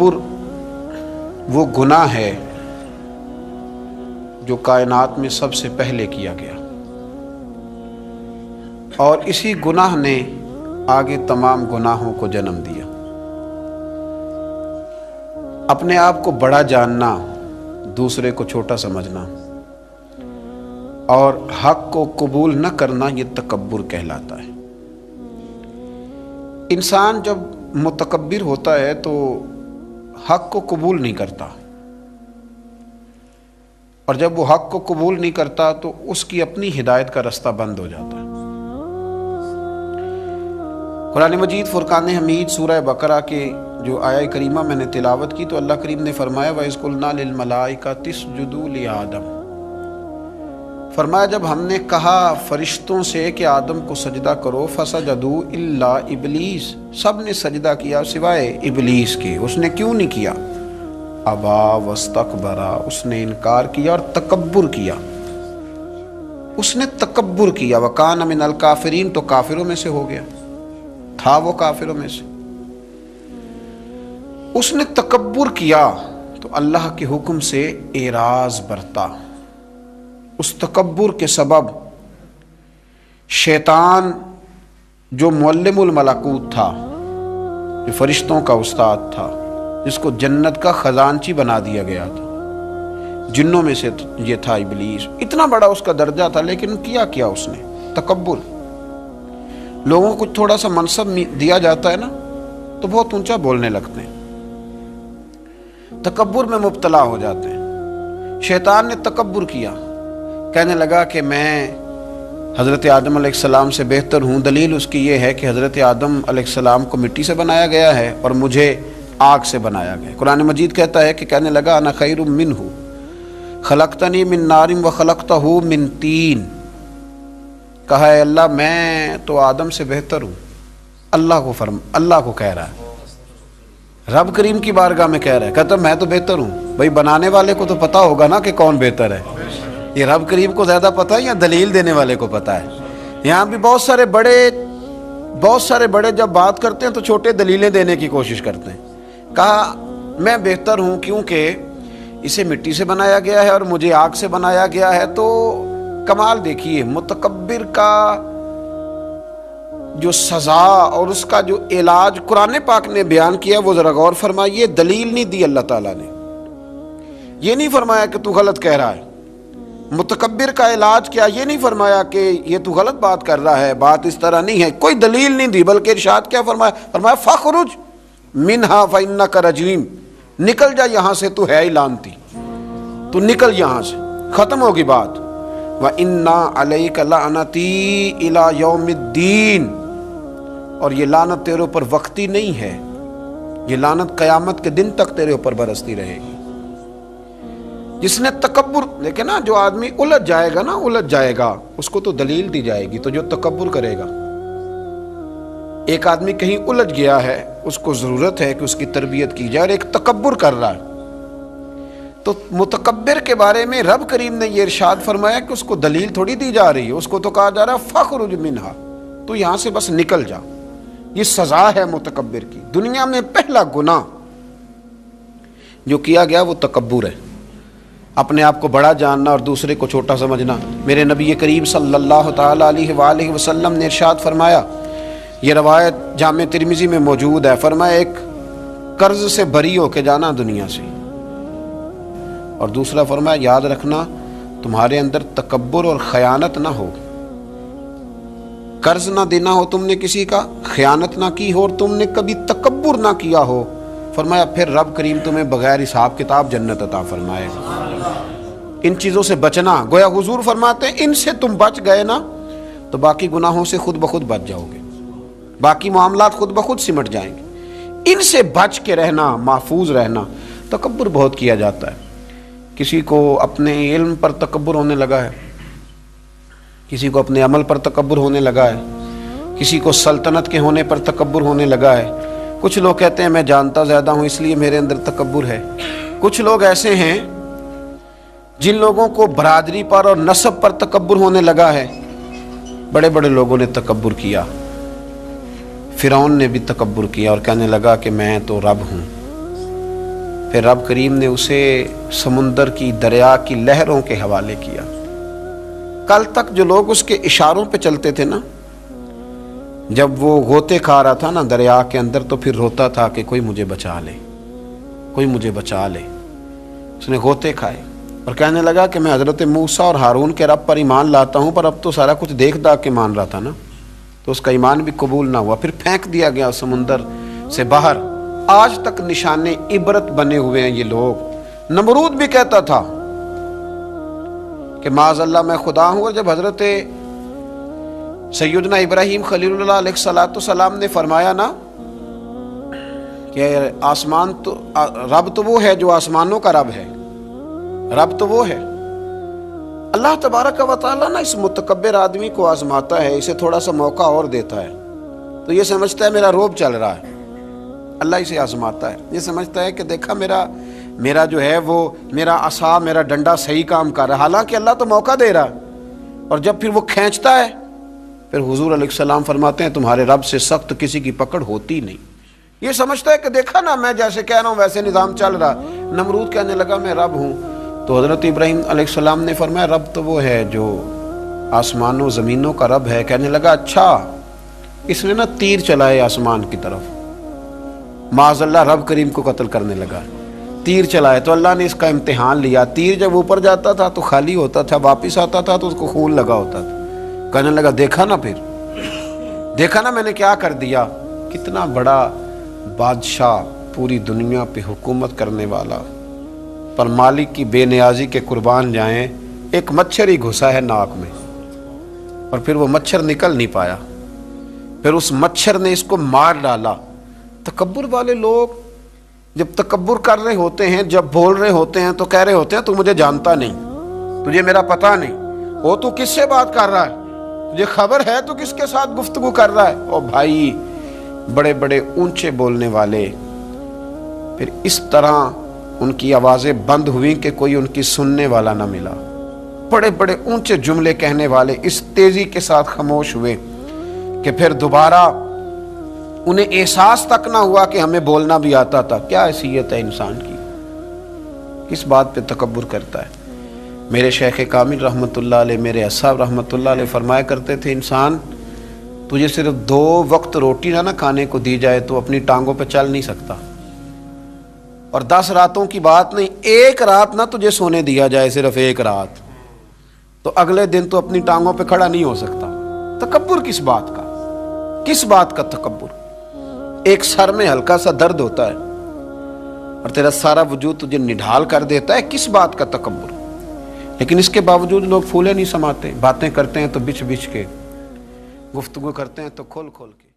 तकब्बुर वो गुनाह है जो कायनात में सबसे पहले किया गया, और इसी गुनाह ने आगे तमाम गुनाहों को जन्म दिया। अपने आप को बड़ा जानना, दूसरे को छोटा समझना और हक को कबूल न करना, ये तकब्बुर कहलाता है। इंसान जब मुतकब्बिर होता है तो हक को कबूल नहीं करता, और जब वो हक को कबूल नहीं करता तो उसकी अपनी हिदायत का रास्ता बंद हो जाता है। कुरान मजीद फुरकान हमीद सूरह बकरा के जो आया करीमा मैंने तिलावत की, तो अल्लाह करीम ने फरमाया वइज़ क़ुलना लिल मलाइकति इसजुदू लि आदम, फरमाया जब हमने कहा फरिश्तों से कि आदम को सजदा करो, फसजदू इल्ला इबलीस, सब ने सजदा किया सिवाय इबलीस के। उसने क्यों नहीं किया? अबा वस्तकबरा, उसने इनकार किया और तकब्बुर किया। उसने तकब्बुर किया। वकान मिनल काफिरीन, तो काफिरों में से हो गया, था वो काफिरों में से। उसने तकब्बुर किया तो अल्लाह के हुक्म से एराज बरता। उस तकब्बुर के सबब शैतान जो मुअल्लिमुल मलाकूत था, जो फरिश्तों का उस्ताद था, जिसको जन्नत का खजानची बना दिया गया था, जिन्नों में से ये था इबलीस। इतना बड़ा उसका दर्जा था, लेकिन किया क्या उसने? तकब्बुर। लोगों को थोड़ा सा मनसब दिया जाता है ना तो बहुत ऊंचा बोलने लगते हैं, तकब्बुर में मुब्तला हो जाते हैं। शैतान ने तकब्बुर किया, कहने लगा कि मैं हज़रत आदम अलैहिस्सलाम से बेहतर हूँ। दलील उसकी ये है कि हज़रत आदम अलैहिस्सलाम को मिट्टी से बनाया गया है और मुझे आग से बनाया गया। कुरान मजीद कहता है कि कहने लगा अना खैरुम मिन्हु खलक़तनी मिन नारिम व खलक़तहु मिन तीन, कहा है अल्लाह मैं तो आदम से बेहतर हूँ। अल्लाह को कह रहा है, रब करीम की बारगाह में कह रहा है, कहता मैं तो बेहतर हूँ। भाई बनाने वाले को तो पता होगा ना कि कौन बेहतर है। ये रब करीम को ज़्यादा पता है या दलील देने वाले को पता है? यहाँ भी बहुत सारे बड़े जब बात करते हैं तो छोटे दलीलें देने की कोशिश करते हैं। कहा मैं बेहतर हूँ क्योंकि इसे मिट्टी से बनाया गया है और मुझे आग से बनाया गया है। तो कमाल देखिए, मुतकब्बिर का जो सज़ा और उसका जो इलाज कुरान पाक ने बयान किया वो ज़रा गौर फरमाइए। दलील नहीं दी अल्लाह ताला ने, ये नहीं फरमाया कि तू गलत कह रहा है। मुतकब्बिर का इलाज क्या, ये नहीं फरमाया कि ये तू गलत बात कर रहा है, बात इस तरह नहीं है, कोई दलील नहीं दी। बल्कि इरशाद क्या फरमाया? फरमाया फ़ख़रुज मिन्हा फ़इन्नका रजीम, निकल जा यहाँ से, तू है ही लानती, तू निकल यहाँ से, ख़त्म होगी बात। व इन्ना अलैका लानती इला यौमिद्दीन, और ये लानत तेरे ऊपर वक्ती नहीं है, ये लानत क़यामत के दिन तक तेरे ऊपर बरसती रहेगी। जिसने तकब्बुर, लेकिन ना जो आदमी उलझ जाएगा उसको तो दलील दी जाएगी। तो जो तकब्बुर करेगा, एक आदमी कहीं उलझ गया है, उसको ज़रूरत है कि उसकी तरबियत की जाए, और एक तकब्बुर कर रहा है, तो मुतकब्बिर के बारे में रब करीम ने ये इरशाद फरमाया कि उसको दलील थोड़ी दी जा रही है, उसको तो कहा जा रहा है फ़ख़रुज मिन्हा, तो यहाँ से बस निकल जा। ये सज़ा है मुतकब्बिर की। दुनिया में पहला गुनाह जो किया गया वो तकब्बुर है, अपने आप को बड़ा जानना और दूसरे को छोटा समझना। मेरे नबी करीम सल्लल्लाहु ताला अलैहि वसल्लम ने इरशाद फरमाया, ये रवायत जामे तिरमिज़ी में मौजूद है, फरमाया एक कर्ज से बरी होके जाना दुनिया से, और दूसरा फरमाया याद रखना तुम्हारे अंदर तकब्बुर और खयानत ना हो। कर्ज ना देना हो तुमने किसी का, खयानत ना की हो और तुमने कभी तकब्बुर ना किया हो, फरमाया फिर रब करीम तुम्हें बगैर हिसाब किताब जन्नत अता फरमाएगा। इन चीज़ों से बचना, गोया हुजूर फरमाते हैं इनसे तुम बच गए ना तो बाकी गुनाहों से खुद ब खुद बच जाओगे, बाकी मामलात खुद ब खुद सिमट जाएंगे। इनसे बच के रहना, महफूज रहना। तकब्बुर बहुत किया जाता है। किसी को अपने इल्म पर तकब्बुर होने लगा है, किसी को अपने अमल पर तकब्बुर होने लगा है, किसी को सल्तनत के होने पर तकब्बुर होने लगा है। कुछ लोग कहते हैं मैं जानता ज़्यादा हूँ इसलिए मेरे अंदर तकब्बुर है। कुछ लोग ऐसे हैं जिन लोगों को बरादरी पर और नस्ब पर तकब्बुर होने लगा है। बड़े बड़े लोगों ने तकब्बुर किया, फ़िरौन ने भी तकब्बुर किया और कहने लगा कि मैं तो रब हूँ। फिर रब करीम ने उसे समुंदर की, दरिया की लहरों के हवाले किया। कल तक जो लोग उसके इशारों पे चलते थे ना, जब वो गोते खा रहा था ना दरिया के अंदर, तो फिर रोता था कि कोई मुझे बचा ले, कोई मुझे बचा ले। उसने गोते खाए और कहने लगा कि मैं हज़रत मूसा और हारून के रब पर ईमान लाता हूँ, पर अब तो सारा कुछ देख दाख के मान रहा था ना, तो उसका ईमान भी कबूल ना हुआ। फिर फेंक दिया गया समुंदर से बाहर। आज तक निशाने इबरत बने हुए हैं ये लोग। नमरूद भी कहता था कि माज़अल्लाह मैं खुदा हूँ। और जब हज़रत सैयदना इब्राहीम खलीलुल्लाह अलैहिस्सलाम ने फरमाया ना कि आसमान तो रब तो वो है जो आसमानों का रब है, रब तो वो है। अल्लाह तबारक व तआला ना इस मुतकब्बिर आदमी को आजमाता है, इसे थोड़ा सा मौका और देता है, तो ये समझता है मेरा रोब चल रहा है। अल्लाह इसे आजमाता है, ये समझता है कि देखा मेरा जो है वो मेरा असा, मेरा डंडा सही काम कर रहा है। हालांकि अल्लाह तो मौका दे रहा है। और जब फिर वो खींचता है, फिर हुजूर अलैहिस्सलाम फरमाते हैं तुम्हारे रब से सख्त किसी की पकड़ होती नहीं। ये समझता है कि देखा ना मैं जैसे कह रहा हूँ वैसे निज़ाम चल रहा। नमरूद कहने लगा मैं रब हूँ। तो हज़रत इब्राहीम अलैहिस्सलाम ने फरमाया रब तो वो है जो आसमानों ज़मीनों का रब है। कहने लगा अच्छा, इसने ना तीर चलाए आसमान की तरफ, माज़अल्लाह रब करीम को कत्ल करने लगा। तीर चलाए तो अल्लाह ने इसका इम्तिहान लिया। तीर जब ऊपर जाता था तो खाली होता था, वापिस आता था तो उसको खून लगा होता था। कहने लगा देखा ना, फिर देखा ना मैंने क्या कर दिया। कितना बड़ा बादशाह, पूरी दुनिया पे हुकूमत करने वाला, पर मालिक की बेनियाजी के कुर्बान जाएं, एक मच्छर ही घुसा है नाक में और फिर वो मच्छर निकल नहीं पाया, फिर उस मच्छर ने इसको मार डाला। तकब्बुर वाले लोग जब तकब्बुर कर रहे होते हैं, जब बोल रहे होते हैं तो कह रहे होते हैं तू मुझे जानता नहीं, तुझे मेरा पता नहीं, वो तू किससे बात कर रहा है, तुझे खबर है तू किसके साथ गुफ्तगू कर रहा है। ओ भाई, बड़े बड़े ऊंचे बोलने वाले, फिर इस तरह उनकी आवाज़ें बंद हुई कि कोई उनकी सुनने वाला ना मिला। बड़े बड़े ऊंचे जुमले कहने वाले इस तेज़ी के साथ खामोश हुए कि फिर दोबारा उन्हें एहसास तक ना हुआ कि हमें बोलना भी आता था। क्या हैसियत है इंसान की, किस बात पे तकब्बुर करता है। मेरे शेख कामिल रहमतुल्लाह अलैह, मेरे अस्हाब रहमतुल्लाह अलैह फरमाया करते थे इंसान तुझे सिर्फ 2 वक्त रोटी ना खाने को दी जाए तो अपनी टांगों पे चल नहीं सकता। और 10 रातों की बात नहीं, 1 रात ना तुझे सोने दिया जाए, सिर्फ 1 रात, तो अगले दिन तो अपनी टांगों पे खड़ा नहीं हो सकता। तकब्बुर किस बात का, किस बात का तकब्बुर। एक सर में हल्का सा दर्द होता है और तेरा सारा वजूद तुझे निढाल कर देता है, किस बात का तकब्बुर। लेकिन इसके बावजूद लोग फूले नहीं समाते, बातें करते हैं तो बिछ बिछ के, गुफ्तगू करते हैं तो खोल खोल के।